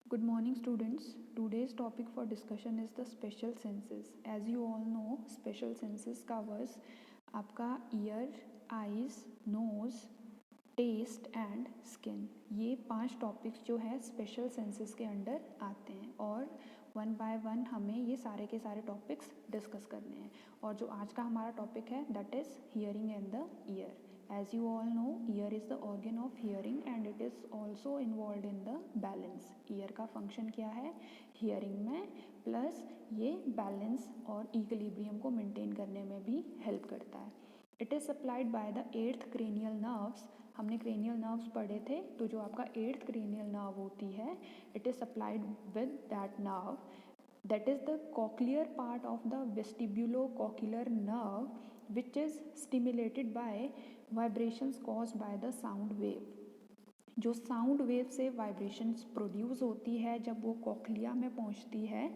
Good morning, students. Today's topic for discussion is the special senses. As you all know, special senses covers आपका ear, eyes, nose, taste and skin. ये 5 topics जो है special senses के under आते हैं और one by one हमें ये सारे के सारे टॉपिक्स डिस्कस करने हैं. और जो आज का हमारा टॉपिक है that is hearing in the year. As you all know, ear is the organ of hearing and it is also involved in the balance. Ear का function क्या है hearing में, प्लस ये balance और equilibrium को maintain करने में भी help करता है. It is supplied by the 8th cranial nerves. हमने cranial nerves पढ़े थे, तो जो आपका 8th cranial nerve होती है, it is supplied with that nerve. That is the cochlear part of the vestibulocochlear nerve, which is stimulated by vibrations caused by the sound wave. जो sound wave से vibrations produce होती है जब वो cochlea में पहुंचती है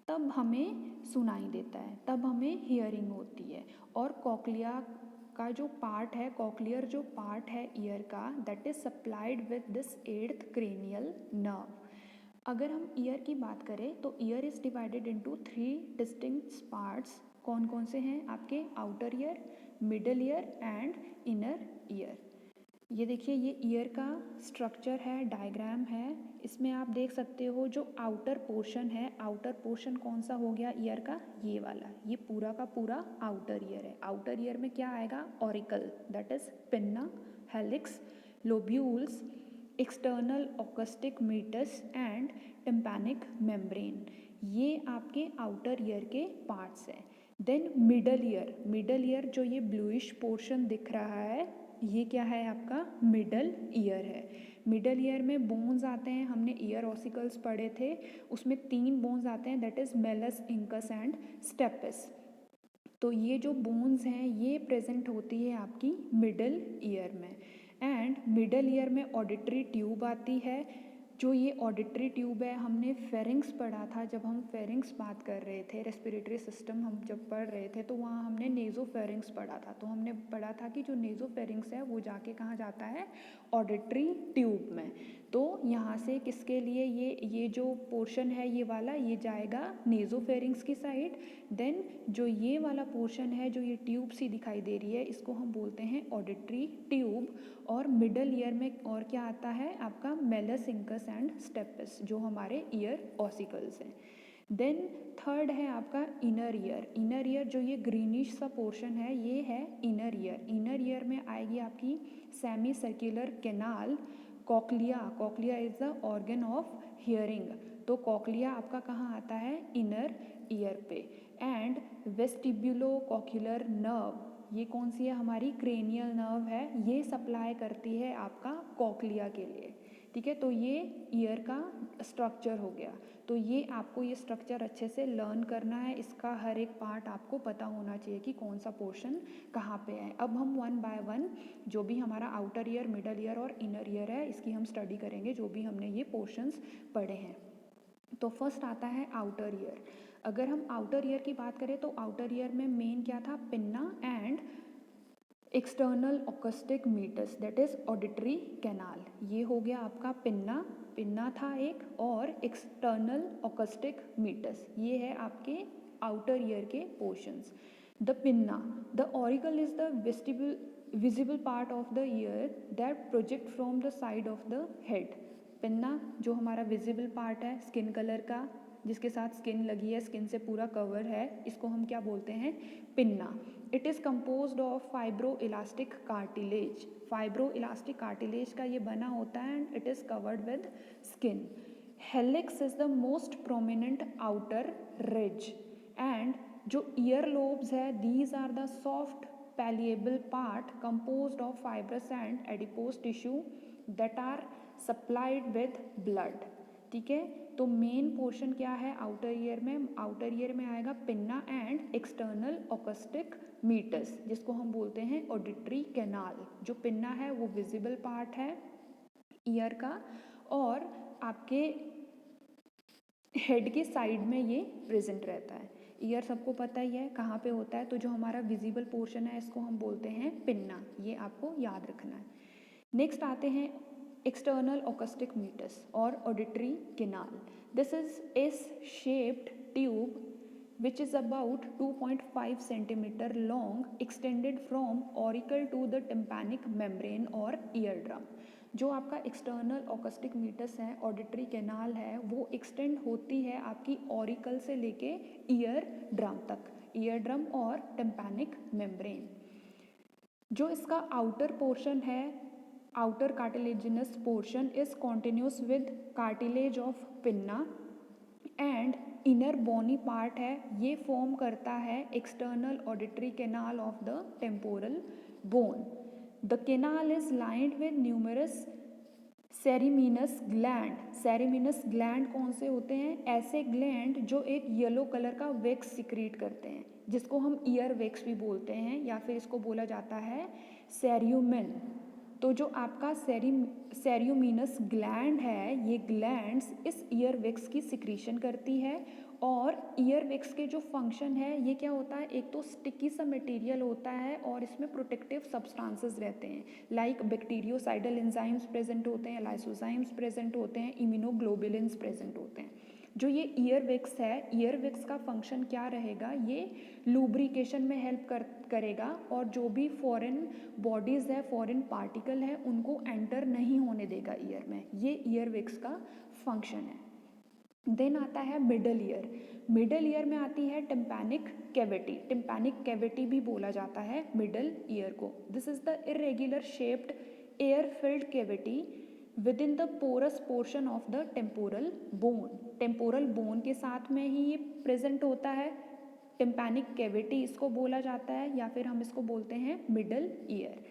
तब हमें सुनाई देता है, तब हमें हियरिंग होती है. और कॉक्लिया का जो पार्ट है, कॉक्लियर जो पार्ट है ईयर का, that is supplied with this 8th cranial nerve. अगर हम ईयर की बात करें तो year is divided into 3 distinct parts. कौन कौन से हैं आपके? Outer year, middle year and inner ear. ये देखिए, ये ईयर का स्ट्रक्चर है, डायग्राम है. इसमें आप देख सकते हो जो आउटर पोर्शन है, आउटर पोर्शन कौन सा हो गया ईयर का? ये वाला. ये पूरा का पूरा आउटर ईयर है. आउटर ईयर में क्या आएगा? Auricle, that is pinna, helix, lobules, external acoustic meatus and tympanic membrane. ये आपके आउटर ईयर के पार्ट्स हैं. Then middle ear. Middle ear जो ये ब्लूइश पोर्शन दिख रहा है, ये क्या है आपका? मिडल ईयर है. मिडल ईयर में बोन्स आते हैं. हमने ईयर ऑसिकल्स पढ़े थे, उसमें 3 बोन्स आते हैं, that is malleus, incus and stapes. तो ये जो बोन्स हैं ये प्रेजेंट होती है आपकी मिडल ईयर में. एंड मिडल ईयर में ऑडिटरी ट्यूब आती है. जो ये ऑडिटरी ट्यूब है, हमने फेरिंग्स पढ़ा था. जब हम फेरिंग्स बात कर रहे थे, रेस्पिरेटरी सिस्टम हम जब पढ़ रहे थे, तो वहाँ हमने नेज़ोफेरिंग्स पढ़ा था. तो हमने पढ़ा था कि जो नेज़ोफेरिंग्स है वो जाके कहाँ जाता है? ऑडिटरी ट्यूब में. तो यहाँ से किसके लिए ये जो पोर्शन है ये वाला, ये जाएगा नेज़ोफेरिंग्स की साइड. देन जो ये वाला पोर्शन है, जो ये ट्यूब सी दिखाई दे रही है, इसको हम बोलते हैं ऑडिटरी ट्यूब. और मिडल ईयर में और क्या आता है आपका? मेलस, इंकस एंड स्टेपिस, जो हमारे ईयर ऑसिकल्स हैं. देन थर्ड है आपका इनर ईयर. इनर ईयर जो ये ग्रीनिश सा पोर्शन है, ये है इनर ईयर. इनर ईयर में आएगी आपकी semi circular canal. Cochlea, cochlea is the organ of hearing. तो कॉक्लिया आपका कहाँ आता है? इनर ईयर पे. एंड वेस्टिब्यूलोकॉक्युलर नर्व, ये कौन सी है? हमारी क्रेनियल नर्व है. ये सप्लाई करती है आपका कॉक्लिया के लिए. ठीक है, तो ये ईयर का स्ट्रक्चर हो गया. तो ये आपको ये स्ट्रक्चर अच्छे से लर्न करना है. इसका हर एक पार्ट आपको पता होना चाहिए कि कौन सा पोर्शन कहाँ पे है. अब हम वन बाय वन जो भी हमारा आउटर ईयर, मिडल ईयर और इनर ईयर है, इसकी हम स्टडी करेंगे, जो भी हमने ये पोर्शंस पढ़े हैं. तो फर्स्ट आता है आउटर ईयर. अगर हम आउटर ईयर की बात करें तो आउटर ईयर में मेन क्या था? Pinna and external acoustic meatus, that is auditory canal. ये हो गया आपका पिन्ना, पिन्ना था एक, और एक्सटर्नल ऑक्स्टिक मीटस, ये है आपके आउटर ईयर के portions. The pinna, the auricle is the visible part of the ear that project from the side of the head. Pinna जो हमारा विजिबल पार्ट है स्किन कलर का, जिसके साथ स्किन लगी है, स्किन से पूरा कवर है, इसको हम क्या बोलते हैं? Pinna. It is composed of fibro elastic cartilage. Fibro elastic cartilage का ये बना होता है and it is covered with skin. Helix is the most prominent outer ridge. And जो ईयर लोब्स है, these are the soft pliable part composed of fibrous and adipose tissue that are supplied with blood. ठीक है, तो main portion क्या है outer ear में? Outer ear में आएगा pinna and external acoustic meatus, जिसको हम बोलते हैं ऑडिटरी कैनाल. जो पिन्ना है वो विजिबल पार्ट है ईयर का, और आपके हेड के साइड में ये प्रेजेंट रहता है. ईयर सबको पता ही है कहाँ पे होता है. तो जो हमारा विजिबल पोर्शन है इसको हम बोलते हैं पिन्ना. ये आपको याद रखना है. नेक्स्ट आते हैं external acoustic meatus or auditory canal. This is S-shaped tube which is about 2.5 centimeter long, extended from auricle to the tympanic membrane और eardrum. जो आपका एक्सटर्नल ऑकस्टिक मीटस है, ऑडिटरी कैनाल है, वो एक्सटेंड होती है आपकी ऑरिकल से लेके ईयर ड्रम तक, ईयर ड्रम और टिम्पैनिक मेम्ब्रेन. जो इसका आउटर पोर्शन है, outer cartilaginous portion is continuous with cartilage of pinna and inner bony part है, ये फॉर्म करता है external auditory canal of the temporal bone. The canal is lined with numerous ceruminous gland. Ceruminous gland कौन से होते हैं? ऐसे gland जो एक येलो कलर का वैक्स सिक्रीट करते हैं, जिसको हम ईयर वैक्स भी बोलते हैं, या फिर इसको बोला जाता है सेरियोमिन. तो जो आपका सेरियोमिनस ग्लैंड है, ये ग्लैंड्स इस ईयर वैक्स की सिक्रीशन करती है. और ईयर वैक्स के जो फंक्शन है, ये क्या होता है, एक तो स्टिकी सा मटेरियल होता है और इसमें प्रोटेक्टिव सब्सटेंसेस रहते हैं, लाइक बैक्टीरियोसाइडल एंजाइम्स प्रेजेंट होते हैं, लाइसोजाइम्स प्रेजेंट होते हैं, इम्यूनोग्लोबुलिन्स प्रेजेंट होते हैं. जो ये ईयर वैक्स है, ईयर वैक्स का फंक्शन क्या रहेगा, ये लुब्रिकेशन में हेल्प करेगा और जो भी फॉरेन बॉडीज़ है, फॉरेन पार्टिकल है, उनको एंटर नहीं होने देगा ईयर में. ये ईयर वैक्स का फंक्शन है. देन आता है मिडल ईयर. मिडल ईयर में आती है टिम्पैनिक कैविटी. टिम्पैनिक कैविटी भी बोला जाता है मिडल ईयर को. This is the irregular shaped air filled cavity within the porous portion of the temporal bone. Temporal bone के साथ में ही ये प्रेजेंट होता है. टिम्पैनिक कैविटी इसको बोला जाता है, या फिर हम इसको बोलते हैं middle ear.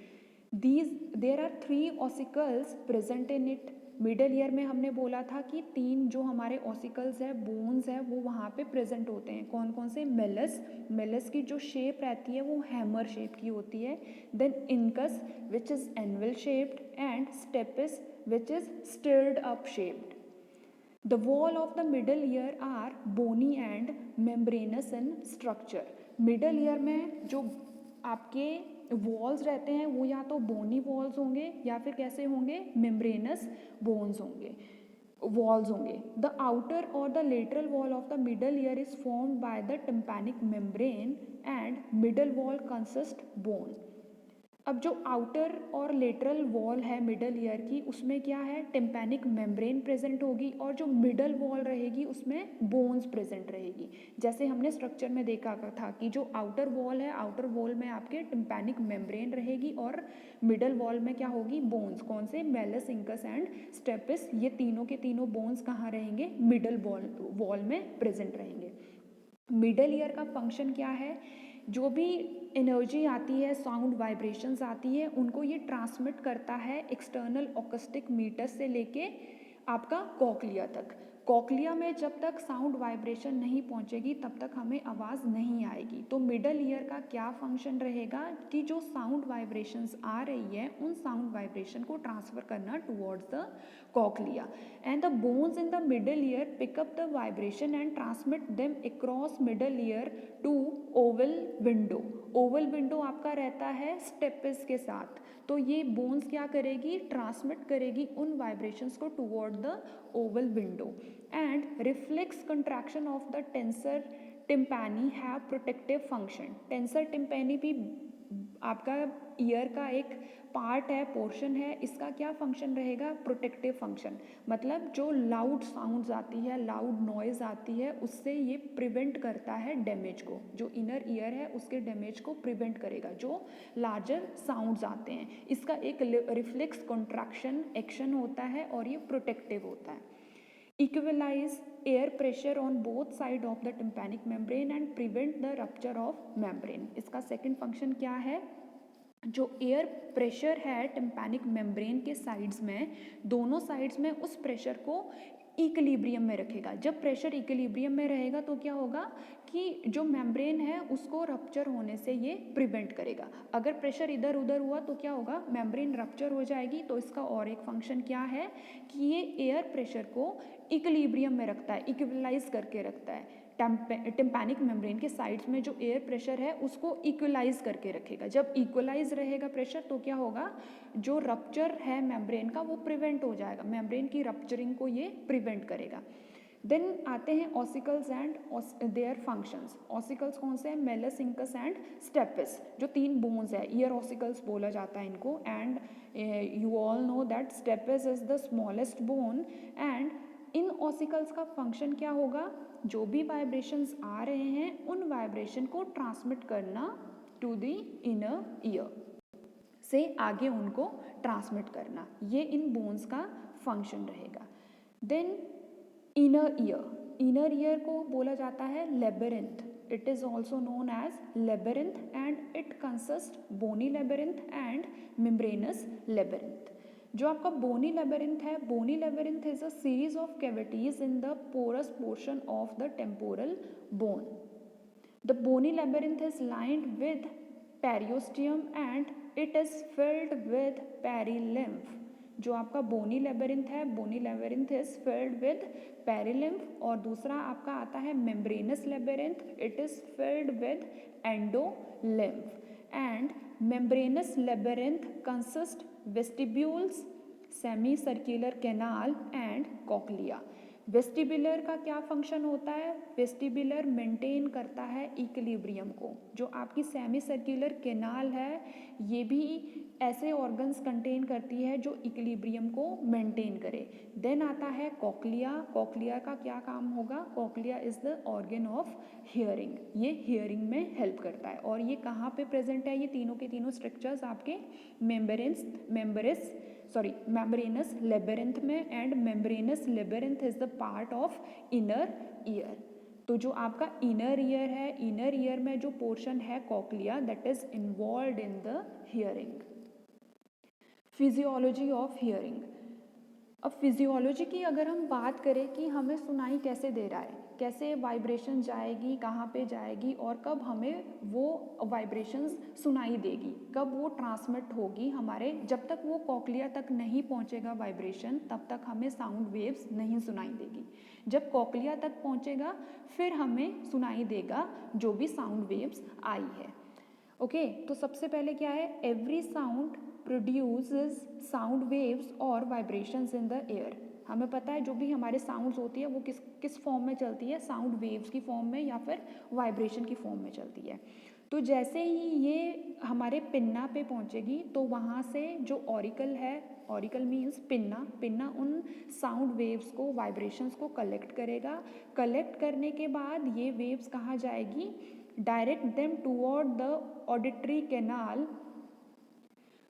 There are 3 ossicles present in it. Middle ear में हमने बोला था कि 3 जो हमारे ऑसिकल्स है, बोन्स है, वो वहाँ पे प्रेजेंट होते हैं. कौन कौन से? मेलस. मेलस की जो शेप रहती है वो हैमर शेप की होती है. Then incus which is anvil shaped and stapes which is stirrup shaped. The wall of the middle ear are bony and membranous in structure. Middle ear में जो आपके वॉल्स रहते हैं वो या तो बोनी वॉल्स होंगे या फिर कैसे होंगे, मेम्ब्रेनस बोन्स होंगे, वॉल्स होंगे. द आउटर और the lateral wall of the middle year is formed by the tympanic membrane and middle wall consist bone. अब जो आउटर और लेटरल वॉल है मिडल ईयर की, उसमें क्या है, टिम्पैनिक मेम्ब्रेन प्रेजेंट होगी और जो मिडल वॉल रहेगी उसमें बोन्स प्रेजेंट रहेगी. जैसे हमने स्ट्रक्चर में देखा था कि जो आउटर वॉल है, आउटर वॉल में आपके टिम्पैनिक मेम्ब्रेन रहेगी और मिडल वॉल में क्या होगी, बोन्स. कौन से? Malleus, incus and stapes. ये तीनों के तीनों बोन्स कहाँ रहेंगे? मिडल वॉल में प्रेजेंट रहेंगे. मिडल ईयर का फंक्शन क्या है? जो भी एनर्जी आती है, साउंड वाइब्रेशंस आती है, उनको ये ट्रांसमिट करता है एक्सटर्नल ऑकस्टिक मीटस से लेके आपका कॉकलिया तक. कॉकलिया में जब तक साउंड वाइब्रेशन नहीं पहुंचेगी तब तक हमें आवाज़ नहीं आएगी. तो मिडल ईयर का क्या फंक्शन रहेगा कि जो साउंड वाइब्रेशंस आ रही है उन साउंड वाइब्रेशन को ट्रांसफ़र करना towards the cochlea. And the bones in the middle ear pick up the vibration and transmit them across middle ear to oval window. Oval window आपका रहता है स्टेपिस के साथ. तो ये बोन्स क्या करेगी, ट्रांसमिट करेगी उन वाइब्रेशंस को toward the oval window. And reflex contraction of the tensor tympani have protective function. Tensor tympani भी आपका ईयर का एक पार्ट है, पोर्शन है. इसका क्या फंक्शन रहेगा? Protective function. मतलब जो लाउड साउंड्स आती है, लाउड नॉइज़ आती है, उससे ये प्रिवेंट करता है डैमेज को. जो इनर ईयर है उसके डैमेज को प्रिवेंट करेगा जो लार्जर साउंड्स आते हैं. इसका एक रिफ्लेक्स कंट्रैक्शन एक्शन होता है और ये प्रोटेक्टिव होता है. Equalise air pressure on both side of the tympanic membrane and prevent the rupture of membrane. इसका सेकंड फंक्शन क्या है? जो एयर प्रेशर है टिम्पैनिक मेम्ब्रेन के साइड्स में, दोनों साइड्स में उस प्रेशर को इक्विलिब्रियम में रखेगा. जब प्रेशर इक्विलिब्रियम में रहेगा तो क्या होगा कि जो मेम्ब्रेन है उसको रप्चर होने से ये प्रिवेंट करेगा. अगर प्रेशर इधर उधर हुआ तो क्या होगा, मेम्ब्रेन रप्चर हो जाएगी. तो इसका और एक फंक्शन क्या है कि ये एयर प्रेशर को इक्विलिब्रियम में रखता है, इक्वलाइज करके रखता है. टिम्पैनिक मेम्ब्रेन के साइड्स में जो एयर प्रेशर है उसको इक्वलाइज करके रखेगा। जब इक्वलाइज रहेगा प्रेशर तो क्या होगा, जो रप्चर है मेम्ब्रेन का वो प्रिवेंट हो जाएगा, मेम्ब्रेन की रप्चरिंग को ये प्रिवेंट करेगा। देन आते हैं ossicles and their functions. Ossicles कौन से हैं, मेलस, इंकस एंड स्टेपिस, जो 3 बोन्स है, ईयर ऑसिकल्स बोला जाता है इनको। And you all know that stapes is the smallest bone. And इन ऑसिकल्स का फंक्शन क्या होगा, जो भी वाइब्रेशंस आ रहे हैं उन वाइब्रेशन को ट्रांसमिट करना टू द इनर ईयर, से आगे उनको ट्रांसमिट करना, ये इन बोन्स का फंक्शन रहेगा। देन इनर ईयर को बोला जाता है labyrinth. It is also known as labyrinth and it consist bony labyrinth and membranous labyrinth. जो आपका बोनी लेबरिंथ है, bony labyrinth is a series of cavities in the porous portion of the temporal bone. The bony labyrinth is lined with periosteum and it is filled with perilymph. जो आपका bony labyrinth है, bony labyrinth is filled with perilymph. और दूसरा आपका आता है membranous labyrinth, it is filled with endolymph. And membranous labyrinth consist vestibules, semi circular canal and cochlea. Vestibular का क्या फंक्शन होता है, वेस्टिबुलर मेंटेन करता है इक्विलिब्रियम को। जो आपकी सेमी सर्कुलर कैनाल है ये भी ऐसे ऑर्गन्स कंटेन करती है जो इक्विलिब्रियम को मेंटेन करे। देन आता है कॉक्लिया। कॉक्लिया का क्या काम होगा, cochlea is the organ of hearing, ये हियरिंग में हेल्प करता है। और ये कहाँ पे प्रेजेंट है, ये तीनों के तीनों स्ट्रक्चर्स आपके मेम्ब्रेनस लेबरिंथ में। And membranous labyrinth is the part of inner ear. तो जो आपका इनर ईयर है, इनर ईयर में जो पोर्शन है cochlea, that is involved in the hearing. Physiology of hearing. अब फिजियोलॉजी की अगर हम बात करें कि हमें सुनाई कैसे दे रहा है, कैसे वाइब्रेशन जाएगी, कहाँ पे जाएगी और कब हमें वो वाइब्रेशंस सुनाई देगी, कब वो ट्रांसमिट होगी हमारे, जब तक वो कॉक्लिया तक नहीं पहुँचेगा वाइब्रेशन तब तक हमें साउंड वेव्स नहीं सुनाई देगी। जब कॉक्लिया तक पहुँचेगा फिर हमें सुनाई देगा जो भी साउंड वेव्स आई है। ओके, तो सबसे पहले क्या है, every sound produces sound waves और वाइब्रेशंस इन द एयर। हमें पता है जो भी हमारे साउंड्स होती है वो किस फॉर्म में चलती है, साउंड वेव्स की फॉर्म में या फिर वाइब्रेशन की फॉर्म में चलती है। तो जैसे ही ये हमारे पिन्ना पे पहुंचेगी तो वहाँ से जो ऑरिकल है, ऑरिकल मीन्स पिन्ना उन साउंड वेव्स को, वाइब्रेशंस को कलेक्ट करेगा। कलेक्ट करने के बाद ये वेव्स कहाँ जाएगी, direct them toward the auditory canal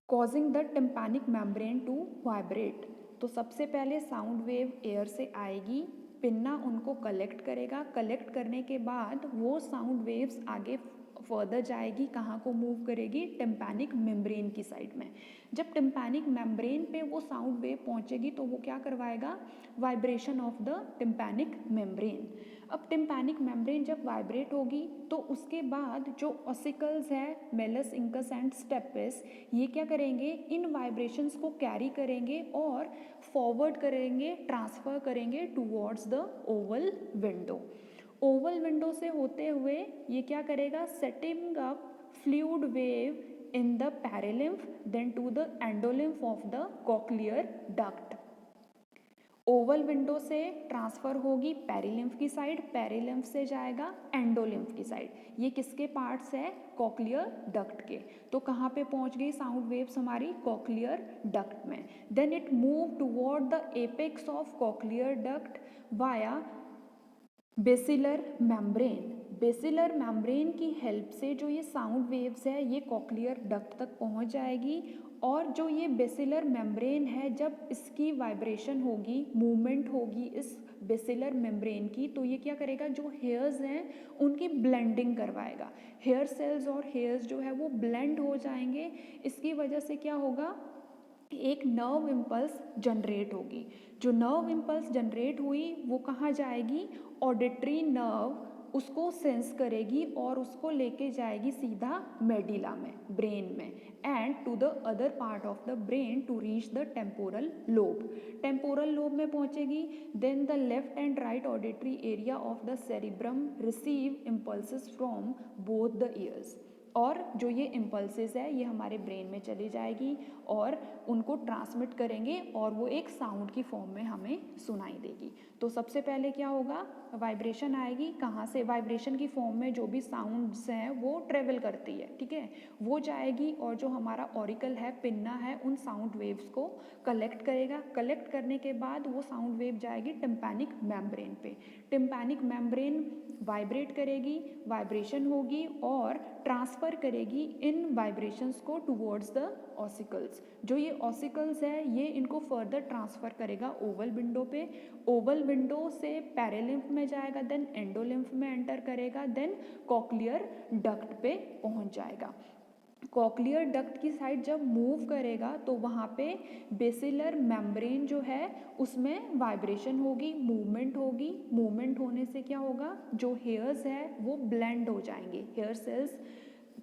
causing the tympanic membrane to vibrate। तो सबसे पहले साउंड वेव एयर से आएगी, पिन्ना उनको कलेक्ट करेगा, कलेक्ट करने के बाद वो साउंड वेव्स आगे फर्दर जाएगी, कहाँ को मूव करेगी, टिम्पैनिक मेम्ब्रेन की साइड में। जब टिम्पैनिक मेम्ब्रेन पे वो साउंड वेव पहुँचेगी तो वो क्या करवाएगा, vibration of the tympanic membrane. अब टिम्पैनिक मेम्ब्रेन जब वाइब्रेट होगी तो उसके बाद जो ऑसिकल्स है, मेलस, इंकस एंड स्टेपिस, ये क्या करेंगे, इन वाइब्रेशंस को कैरी करेंगे और फॉरवर्ड करेंगे, ट्रांसफ़र करेंगे towards the oval window. Oval window से होते हुए ये क्या करेगा, setting up fluid wave in the perilymph then to the endolymph of the cochlear duct. Oval window से ट्रांसफ़र होगी पेरिलिम्फ की साइड, पेरिलिम्फ से जाएगा एंडोलिम्फ की साइड। ये किसके पार्ट्स है, कॉक्लियर डक्ट के। तो कहाँ पे पहुँच गई साउंड वेव्स हमारी, कॉक्लियर डक्ट में। Then it move toward the apex of cochlear duct via basilar membrane. Basilar membrane की हेल्प से जो ये साउंड वेव्स है ये कॉक्लियर डक्ट तक पहुंच जाएगी। और जो ये बेसिलर मेम्ब्रेन है, जब इसकी वाइब्रेशन होगी, मूवमेंट होगी इस बेसिलर मेम्ब्रेन की, तो ये क्या करेगा, जो हेयर्स हैं उनकी ब्लेंडिंग करवाएगा। हेयर सेल्स और हेयर्स जो है वो ब्लेंड हो जाएंगे। इसकी वजह से क्या होगा, एक नर्व इम्पल्स जनरेट होगी। जो नर्व इम्पल्स जनरेट हुई वो कहाँ जाएगी, ऑडिटरी नर्व उसको सेंस करेगी और उसको लेके जाएगी सीधा मेडिला में, ब्रेन में, and to the other part of the brain to reach the temporal lobe. Temporal lobe में पहुंचेगी, then the left and right auditory area of the cerebrum receive impulses from both the ears. और जो ये impulses है ये हमारे brain में चली जाएगी और उनको ट्रांसमिट करेंगे और वो एक साउंड की फॉर्म में हमें सुनाई देगी। तो सबसे पहले क्या होगा, वाइब्रेशन आएगी। कहाँ से? वाइब्रेशन की फॉर्म में जो भी साउंड्स हैं वो ट्रेवल करती है, ठीक है, वो जाएगी और जो हमारा ऑरिकल है, पिन्ना है, उन साउंड वेव्स को कलेक्ट करेगा। कलेक्ट करने के बाद वो साउंड वेव जाएगी टिम्पैनिक मेम्ब्रेन पे। टिम्पैनिक मेम्ब्रेन वाइब्रेट करेगी, वाइब्रेशन होगी और ट्रांसफ़र करेगी इन वाइब्रेशंस को टुवर्ड्स द ऑसिकल्स। जो ये ऑसिकल्स है ये इनको फर्दर ट्रांसफ़र करेगा ओवल विंडो पे। ओवल विंडो से पैरेलिम्फ में जाएगा, देन एंडोलिम्फ में एंटर करेगा, देन कॉक्लियर डक्ट पे पहुंच जाएगा। कॉक्लियर डक्ट की साइड जब मूव करेगा तो वहाँ पे बेसिलर मेम्ब्रेन जो है उसमें वाइब्रेशन होगी, मूवमेंट होगी। मूवमेंट होने से क्या होगा, जो हेयर्स है वो ब्लेंड हो जाएंगे, हेयर सेल्स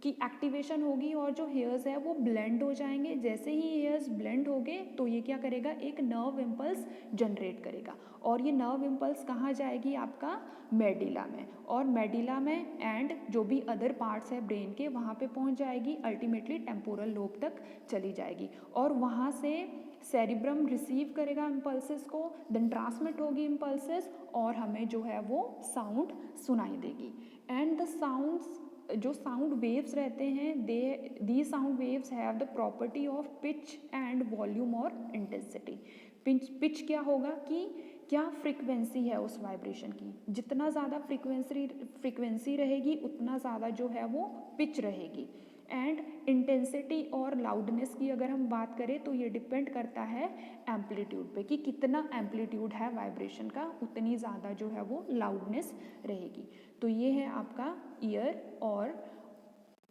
की एक्टिवेशन होगी और जो हेयर्स है वो ब्लेंड हो जाएंगे। जैसे ही हेयर्स ब्लेंड हो गए तो ये क्या करेगा, एक नर्व इम्पल्स जनरेट करेगा और ये नर्व इम्पल्स कहाँ जाएगी, आपका मेडिला में, और मेडिला में एंड जो भी अदर पार्ट्स है ब्रेन के वहाँ पे पहुँच जाएगी, अल्टीमेटली टेम्पोरल लोब तक चली जाएगी और वहाँ से सेरिब्रम रिसीव करेगा इम्पल्सेस को, देन ट्रांसमिट होगी इम्पल्सेस और हमें जो है वो साउंड सुनाई देगी। एंड द साउंड्स, जो साउंड वेव्स रहते हैं, the sound waves have the property of pitch and volume और इंटेंसिटी। पिच क्या होगा कि क्या फ्रीक्वेंसी है उस वाइब्रेशन की, जितना ज़्यादा फ्रीक्वेंसी रहेगी उतना ज़्यादा जो है वो पिच रहेगी। एंड इंटेंसिटी और लाउडनेस की अगर हम बात करें तो ये डिपेंड करता है एम्पलीट्यूड पे कि कितना एम्पलीट्यूड है वाइब्रेशन का, उतनी ज़्यादा जो है वो लाउडनेस रहेगी। तो ये है आपका ईयर और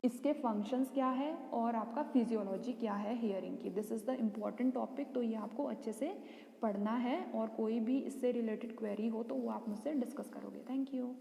इसके फंक्शंस क्या है और आपका फिजियोलॉजी क्या है हियरिंग की। This is the important topic, तो ये आपको अच्छे से पढ़ना है और कोई भी इससे रिलेटेड क्वेरी हो तो वो आप मुझसे डिस्कस करोगे। Thank you.